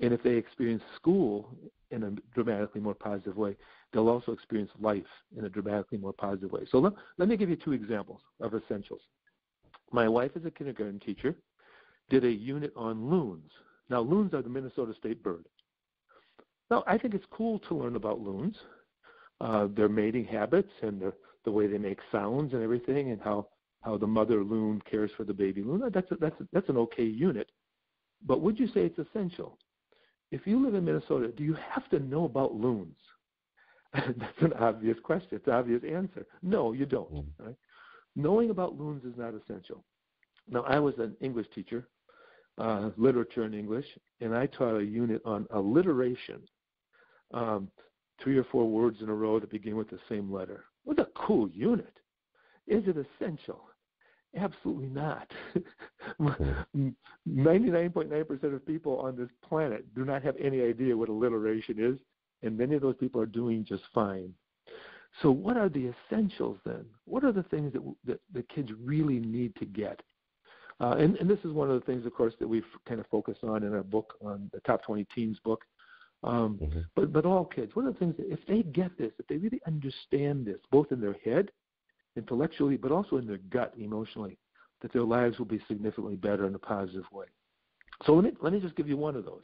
And if they experience school in a dramatically more positive way, they'll also experience life in a dramatically more positive way. So let me give you two examples of essentials. My wife is a kindergarten teacher, did a unit on loons. Now, loons are the Minnesota state bird. Now, I think it's cool to learn about loons, their mating habits and the way they make sounds and everything, and how the mother loon cares for the baby loon. That's an okay unit. But would you say it's essential? If you live in Minnesota, do you have to know about loons? That's an obvious question. It's an obvious answer. No, you don't. Right? Knowing about loons is not essential. Now, I was an English teacher, literature and English, and I taught a unit on alliteration, 3 or 4 words in a row that begin with the same letter. What a cool unit. Is it essential? Absolutely not. 99.9% of people on this planet do not have any idea what alliteration is, and many of those people are doing just fine. So what are the essentials then? What are the things that the kids really need to get? And this is one of the things, of course, that we've kind of focused on in our book, on the Top 20 Teens book. But all kids, what are the things that if they get this, if they really understand this, both in their head, intellectually, but also in their gut, emotionally, that their lives will be significantly better in a positive way. So let me just give you one of those.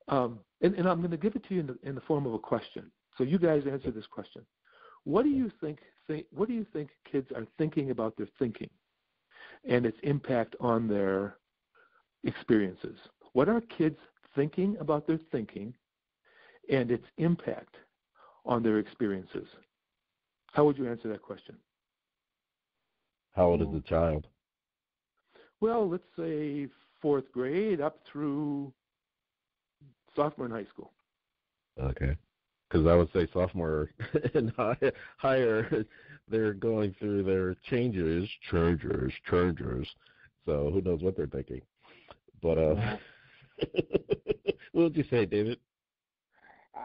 And I'm going to give it to you in the form of a question. So you guys answer this question. What do you think kids are thinking about their thinking and its impact on their experiences? What are kids thinking about their thinking and its impact on their experiences? How would you answer that question? How old is the child? Well, let's say 4th grade up through sophomore in high school. Okay. Because I would say sophomore and higher, they're going through their changes. So who knows what they're thinking. But what would you say, David?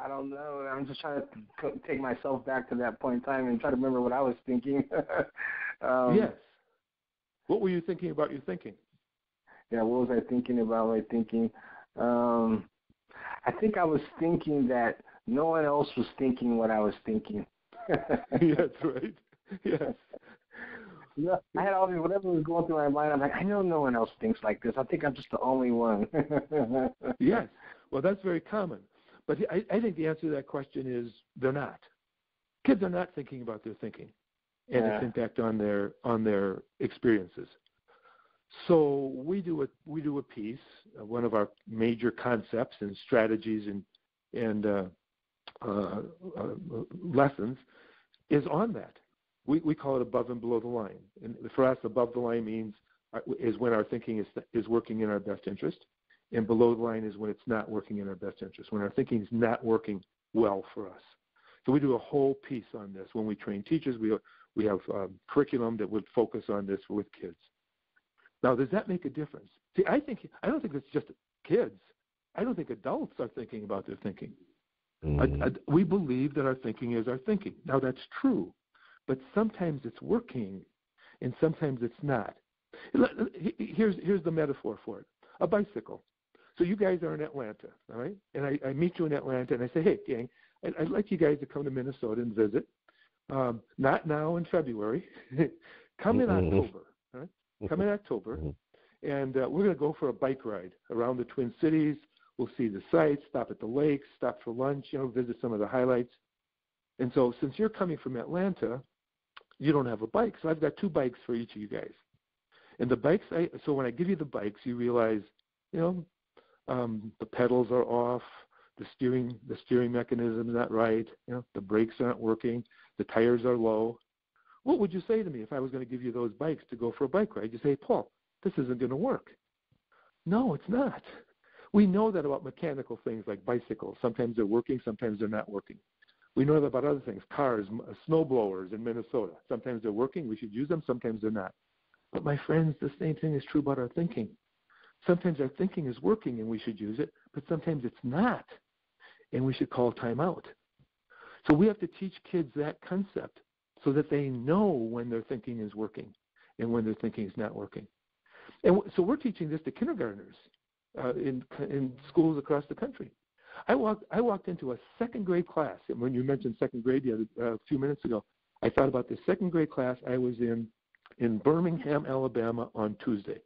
I don't know. I'm just trying to take myself back to that point in time and try to remember what I was thinking. Yes. What were you thinking about your thinking? Yeah, what was I thinking about my thinking? I think I was thinking that no one else was thinking what I was thinking. That's right. Yes. Yeah, I had all these, whatever was going through my mind, I'm like, I know no one else thinks like this. I think I'm just the only one. Yes. Well, that's very common. But I think the answer to that question is they're not. Kids are not thinking about their thinking and its impact on their experiences. So we do a piece. One of our major concepts and strategies and lessons is on that. We call it above and below the line. And for us, above the line is when our thinking is working in our best interest, and below the line is when it's not working in our best interest, when our thinking is not working well for us. So we do a whole piece on this. When we train teachers, we have curriculum that would focus on this with kids. Now, does that make a difference? See, I don't think it's just kids. I don't think adults are thinking about their thinking. We believe that our thinking is our thinking. Now, that's true, but sometimes it's working, and sometimes it's not. Here's the metaphor for it: a bicycle. So you guys are in Atlanta, all right? And I meet you in Atlanta, and I say, hey, gang, I'd like you guys to come to Minnesota and visit. Not now in February. Come in October, all right? Come in October, and we're going to go for a bike ride around the Twin Cities. We'll see the sights, stop at the lakes, stop for lunch, visit some of the highlights. And so since you're coming from Atlanta, you don't have a bike. So I've got 2 bikes for each of you guys. And the bikes, so when I give you the bikes, you realize, the pedals are off, the steering mechanism is not right, the brakes aren't working, the tires are low. What would you say to me if I was going to give you those bikes to go for a bike ride? You say, Paul, this isn't going to work. No, it's not. We know that about mechanical things like bicycles. Sometimes they're working, sometimes they're not working. We know that about other things, cars, snow blowers in Minnesota. Sometimes they're working, we should use them, sometimes they're not. But my friends, the same thing is true about our thinking. Sometimes our thinking is working and we should use it, but sometimes it's not, and we should call time out. So we have to teach kids that concept so that they know when their thinking is working and when their thinking is not working. And so we're teaching this to kindergartners in schools across the country. I walked into a second grade class, and when you mentioned second grade a few minutes ago, I thought about the second grade class I was in Birmingham, Alabama on Tuesday.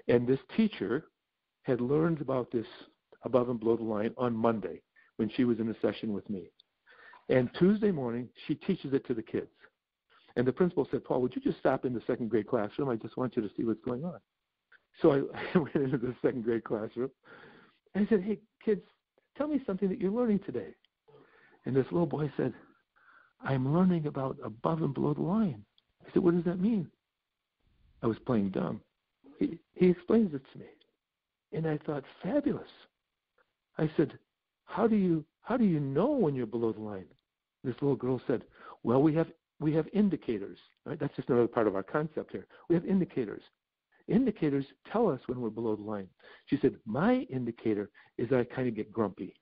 And this teacher had learned about this above and below the line on Monday when she was in a session with me. And Tuesday morning, she teaches it to the kids. And the principal said, Paul, would you just stop in the second grade classroom? I just want you to see what's going on. So I went into the second grade classroom, and I said, hey, kids, tell me something that you're learning today. And this little boy said, I'm learning about above and below the line. I said, what does that mean? I was playing dumb. He explains it to me. And I thought, fabulous. I said, how do you know when you're below the line? This little girl said, well, we have indicators. Right? That's just another part of our concept here. We have indicators. Indicators tell us when we're below the line. She said, my indicator is that I kind of get grumpy.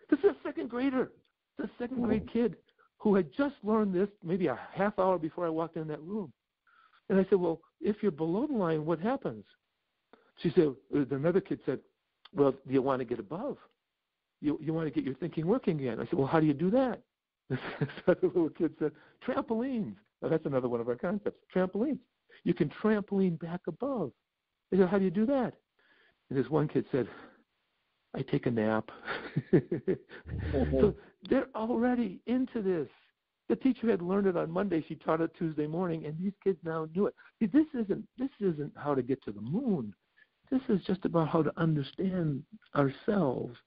This is a second grader. It's a second grade kid who had just learned this maybe a half hour before I walked in that room. And I said, well, if you're below the line, what happens? She said, another kid said, well, do you want to get above? You want to get your thinking working again. I said, well, how do you do that? This other little kid said, trampolines. Now, that's another one of our concepts, trampolines. You can trampoline back above. I said, how do you do that? And this one kid said, I take a nap. So they're already into this. The teacher had learned it on Monday. She taught it Tuesday morning, and these kids now knew it. See, this isn't how to get to the moon. This is just about how to understand ourselves.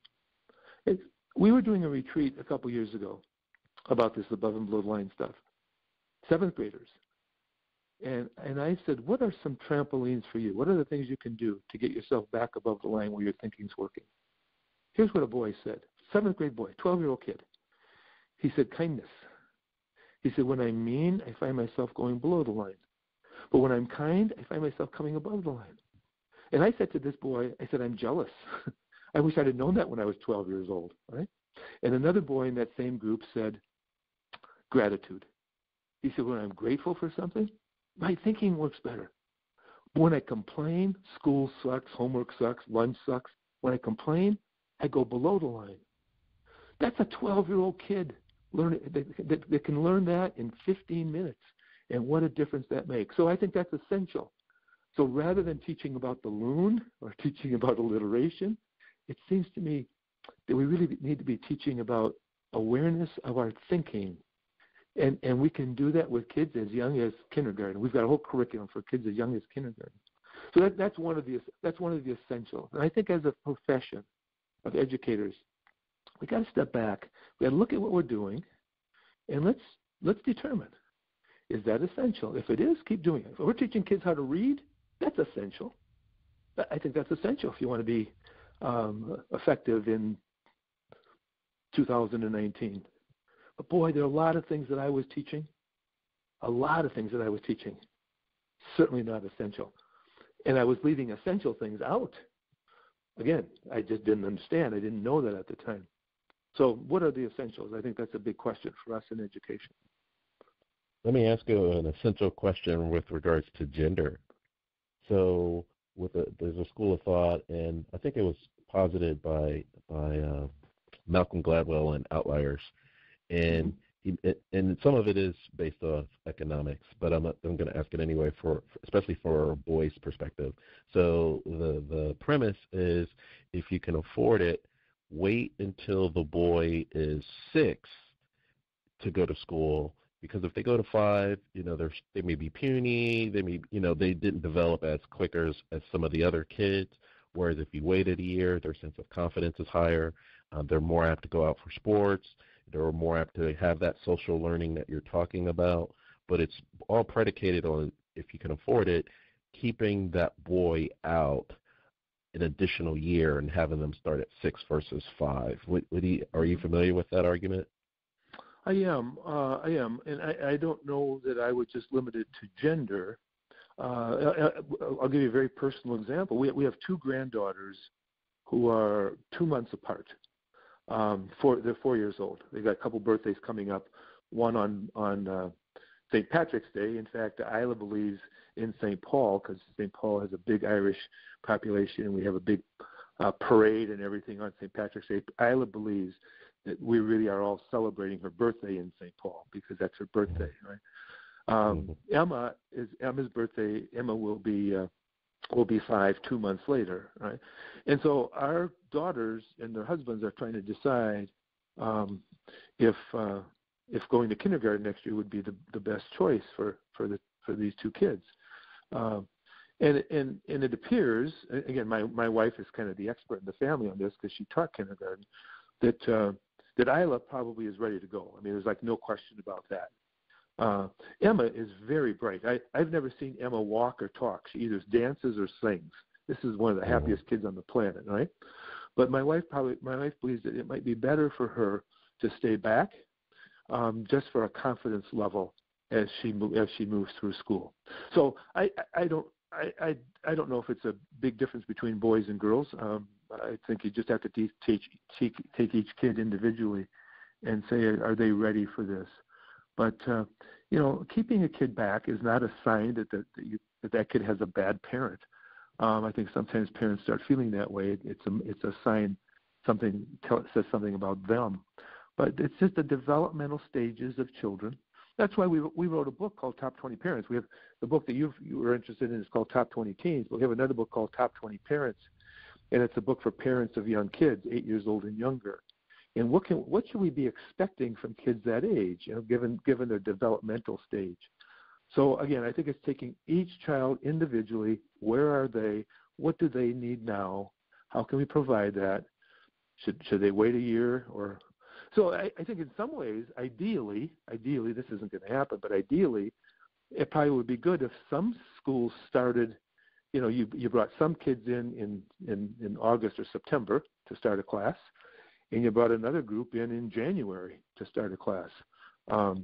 We were doing a retreat a couple years ago about this above and below the line stuff. 7th graders. And I said, what are some trampolines for you? What are the things you can do to get yourself back above the line where your thinking's working? Here's what a boy said. 7th grade boy, 12-year-old kid. He said, kindness. He said, when I'm mean, I find myself going below the line. But when I'm kind, I find myself coming above the line. And I said to this boy, I said, I'm jealous. I wish I'd have known that when I was 12 years old, right? And another boy in that same group said, gratitude. He said, when I'm grateful for something, my thinking works better. When I complain, school sucks, homework sucks, lunch sucks. When I complain, I go below the line. That's a 12-year-old kid that can learn that in 15 minutes. And what a difference that makes. So I think that's essential. So rather than teaching about the loon or teaching about alliteration, it seems to me that we really need to be teaching about awareness of our thinking. And we can do that with kids as young as kindergarten. We've got a whole curriculum for kids as young as kindergarten. So that's one of the essentials. And I think as a profession of educators, we got to step back. We got to look at what we're doing, and let's determine, is that essential? If it is, keep doing it. If we're teaching kids how to read, that's essential. I think that's essential if you want to be effective in 2019. But boy, there are a lot of things that I was teaching, certainly not essential. And I was leaving essential things out. Again, I just didn't understand. I didn't know that at the time. So what are the essentials? I think that's a big question for us in education. Let me ask you an essential question with regards to gender. So there's a school of thought, and I think it was posited by Malcolm Gladwell in Outliers, and and some of it is based off economics, but I'm going to ask it anyway, especially for a boy's perspective. So the premise is, if you can afford it, wait until the boy is 6 to go to school, because if they go to 5, they may be puny, they didn't develop as quick as some of the other kids. Whereas if you waited a year, their sense of confidence is higher. They're more apt to go out for sports. They're more apt to have that social learning that you're talking about. But it's all predicated on, if you can afford it, keeping that boy out an additional year and having them start at 6 versus 5. Are you familiar with that argument? I am, and I don't know that I would just limit it to gender. I'll give you a very personal example. We have 2 granddaughters who are 2 months apart. They're 4 years old. They've got a couple birthdays coming up. One on St. Patrick's Day. In fact, Isla believes in St. Paul, because St. Paul has a big Irish population, and we have a big parade and everything on St. Patrick's Day. Isla believes that we really are all celebrating her birthday in St. Paul, because that's her birthday, right? Emma's birthday. Emma will be 5 2 months later, right? And so our daughters and their husbands are trying to decide if going to kindergarten next year would be the best choice for these 2 kids. And it appears, again, my wife is kind of the expert in the family on this, because she taught kindergarten, that Isla probably is ready to go. I mean, there's like no question about that. Emma is very bright. I've never seen Emma walk or talk. She either dances or sings. This is one of the happiest kids on the planet, right? But my wife believes that it might be better for her to stay back, just for a confidence level as she moves through school. So I don't know if it's a big difference between boys and girls. I think you just have to take each kid individually and say, are they ready for this? But keeping a kid back is not a sign that kid has a bad parent. I think sometimes parents start feeling that way. It's a sign says something about them. But it's just the developmental stages of children. That's why we wrote a book called Top 20 Parents. We have the book that you were interested in is called Top 20 Teens. But we have another book called Top 20 Parents, and it's a book for parents of young kids, 8 years old and younger. And what should we be expecting from kids that age, given their developmental stage? So again, I think it's taking each child individually. Where are they? What do they need now? How can we provide that? Should they wait a year? So I think in some ways, ideally, this isn't going to happen, but ideally, it probably would be good if some schools started. You brought some kids in August or September to start a class, and you brought another group in January to start a class. Now,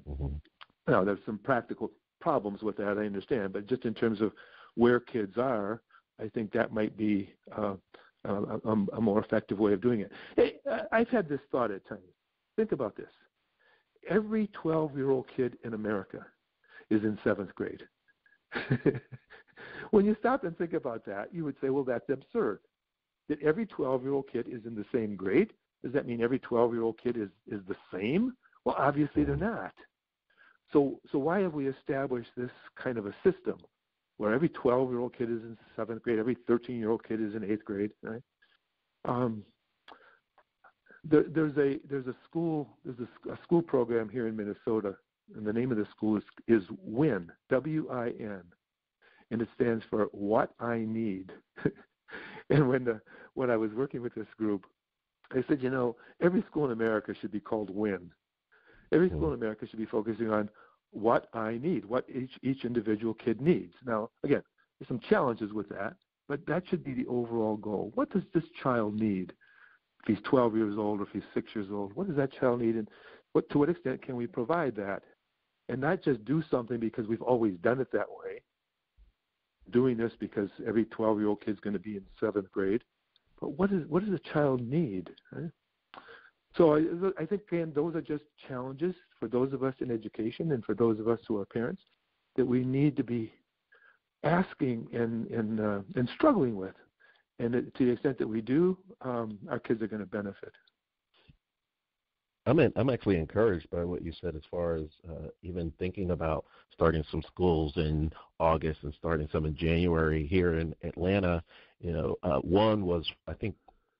there's some practical problems with that, I understand, but just in terms of where kids are, I think that might be a more effective way of doing it. Hey, I've had this thought at times. Think about this. Every 12-year-old kid in America is in 7th grade. When you stop and think about that, you would say, well, that's absurd. That every 12-year-old kid is in the same grade? Does that mean every 12-year-old kid is the same? Well, obviously they're not. So why have we established this kind of a system where every 12-year-old kid is in 7th grade, every 13-year-old kid is in 8th grade, right? There's a school program here in Minnesota, and the name of the school is WIN, W-I-N, and it stands for What I Need. And when I was working with this group, I said, every school in America should be called WIN. Every school in America should be focusing on what I need, what each individual kid needs. Now, again, there's some challenges with that, but that should be the overall goal. What does this child need? If he's 12 years old or if he's 6 years old, what does that child need, and to what extent can we provide that? And not just do something because we've always done it that way, doing this because every 12-year-old kid's going to be in 7th grade, but what does a child need? Right? So I think, again, those are just challenges for those of us in education and for those of us who are parents that we need to be asking and struggling with. And to the extent that we do, our kids are going to benefit. I'm actually encouraged by what you said as far as even thinking about starting some schools in August and starting some in January here in Atlanta. One was, I think,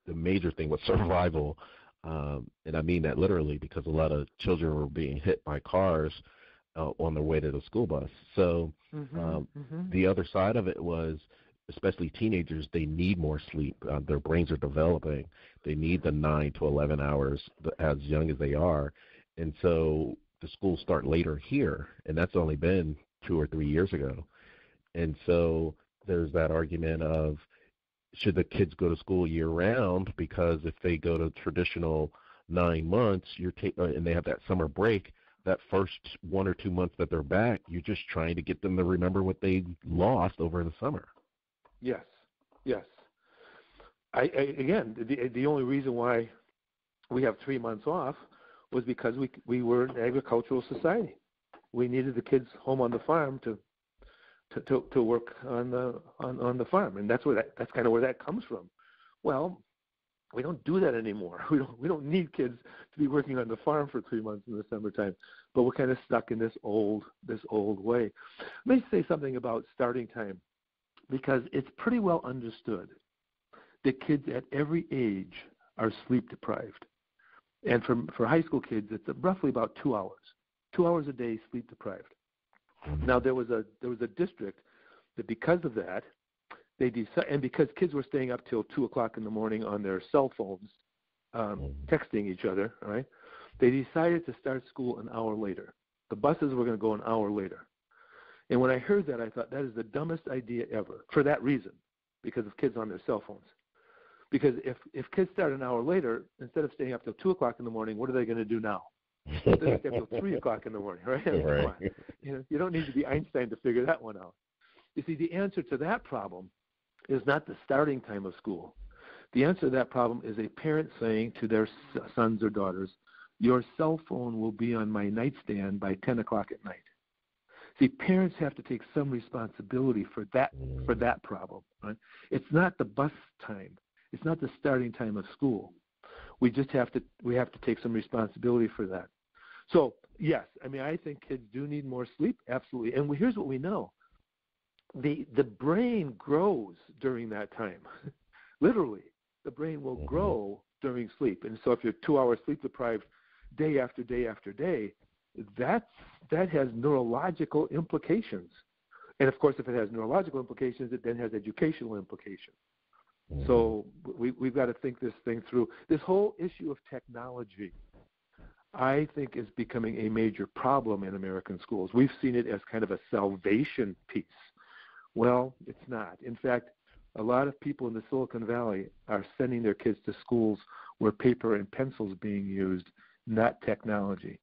the major thing was survival. And I mean that literally, because a lot of children were being hit by cars on their way to the school bus. So the other side of it was, especially teenagers, they need more sleep. Their brains are developing. They need the 9 to 11 hours as young as they are. And so the schools start later here, and that's only been 2 or 3 years ago. And so there's that argument of, should the kids go to school year-round? Because if they go to traditional 9 months, and they have that summer break, that first 1 or 2 months that they're back, you're just trying to get them to remember what they lost over the summer. Yes. Again, the only reason why we have 3 months off was because we were an agricultural society. We needed the kids home on the farm to work on the farm, and that's kind of where that comes from. Well, we don't do that anymore. We don't need kids to be working on the farm for 3 months in the summertime, but we're kind of stuck in this old way. Let me say something about starting time, because it's pretty well understood that kids at every age are sleep deprived. And for high school kids, it's roughly about 2 hours. 2 hours a day sleep deprived. Now there was a district that, because of that, and because kids were staying up till 2 o'clock in the morning on their cell phones, texting each other, all right, they decided to start school an hour later. The buses were going to go an hour later. And when I heard that, I thought that is the dumbest idea ever, for that reason, because of kids on their cell phones. Because if kids start an hour later, instead of staying up till 2 o'clock in the morning, what are they going to do now? They're going to stay up till 3 o'clock in the morning, right? Right. Come on. You don't need to be Einstein to figure that one out. You see, the answer to that problem is not the starting time of school. The answer to that problem is a parent saying to their sons or daughters, your cell phone will be on my nightstand by 10 o'clock at night. See, parents have to take some responsibility for that problem. Right? It's not the bus time. It's not the starting time of school. We have to take some responsibility for that. So, yes, I think kids do need more sleep, absolutely. And here's what we know. The brain grows during that time. Literally, the brain will grow during sleep. And so if you're 2 hours sleep deprived day after day after day, that has neurological implications. And, of course, if it has neurological implications, it then has educational implications. So we've got to think this thing through. This whole issue of technology, I think, is becoming a major problem in American schools. We've seen it as kind of a salvation piece. Well, it's not. In fact, a lot of people in the Silicon Valley are sending their kids to schools where paper and pencil is being used, not technology,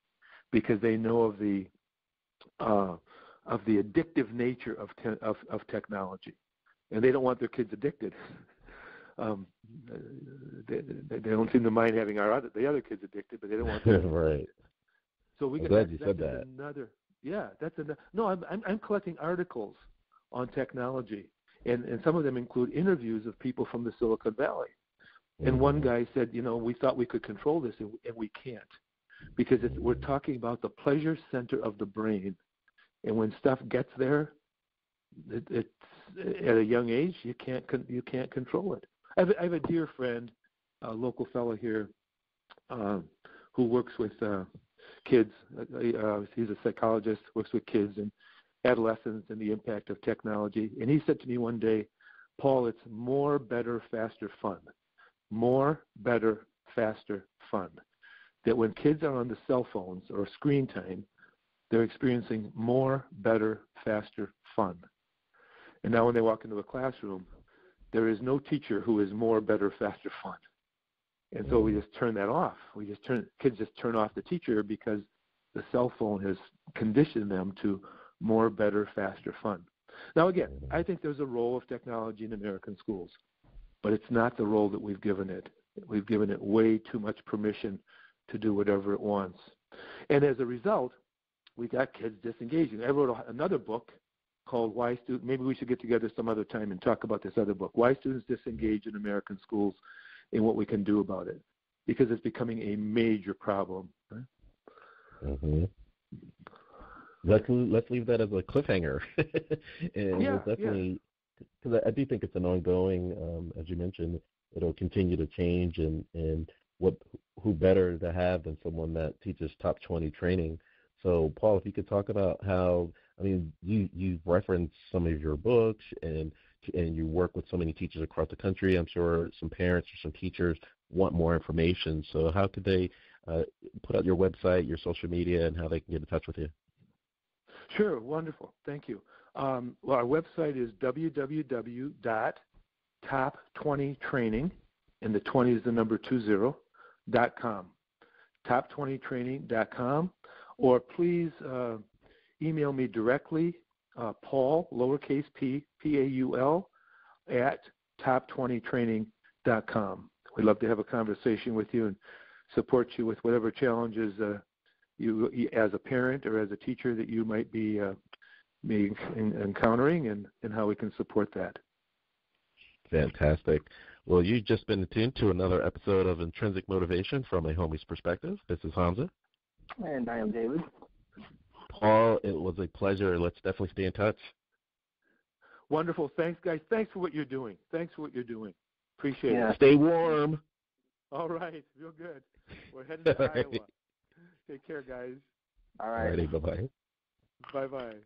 because they know of the addictive nature of technology, and they don't want their kids addicted. They don't seem to mind having the other kids addicted, but they don't want to. Right. So we I'm got glad you said that. another. Yeah, that's another. No, I'm collecting articles on technology, and some of them include interviews of people from the Silicon Valley. And one guy said, we thought we could control this, and we can't, because we're talking about the pleasure center of the brain, and when stuff gets there, it's at a young age you can't control it. I have a dear friend, a local fellow here, who works with kids. He's a psychologist, works with kids and adolescents and the impact of technology. And he said to me one day, Paul, it's more, better, faster, fun. More, better, faster, fun. That when kids are on the cell phones or screen time, they're experiencing more, better, faster, fun. And now when they walk into a classroom, there is no teacher who is more, better, faster, fun. And so we just turn that off. Kids just turn off the teacher because the cell phone has conditioned them to more, better, faster, fun. Now again, I think there's a role of technology in American schools, but it's not the role that we've given it. We've given it way too much permission to do whatever it wants. And as a result, we got kids disengaging. I wrote another book called Why Students, maybe we should get together some other time and talk about this other book, Why Students Disengage in American Schools and what we can do about it, because it's becoming a major problem. Right? Mm-hmm. Let's leave that as a cliffhanger. And we'll definitely, because I do think it's an ongoing, as you mentioned, it'll continue to change, and who better to have than someone that teaches top 20 training. So, Paul, if you could talk about how, you've referenced some of your books, and you work with so many teachers across the country. I'm sure some parents or some teachers want more information. So how could they put out your website, your social media, and how they can get in touch with you? Sure, wonderful. Thank you. Well, our website is www.top20training, and the 20 is the number 20.com. top20training.com, or please email me directly, Paul, lowercase p, Paul, at top20training.com. We'd love to have a conversation with you and support you with whatever challenges you, as a parent or as a teacher, that you might be encountering, and how we can support that. Fantastic. Well, you've just been tuned to another episode of Intrinsic Motivation from a Homie's Perspective. This is Hamza. And I am David. Paul, it was a pleasure. Let's definitely stay in touch. Wonderful. Thanks, guys. Thanks for what you're doing. Appreciate it. Stay warm. All right. Real good. We're heading to Iowa. Take care, guys. All right. Bye-bye. Bye-bye.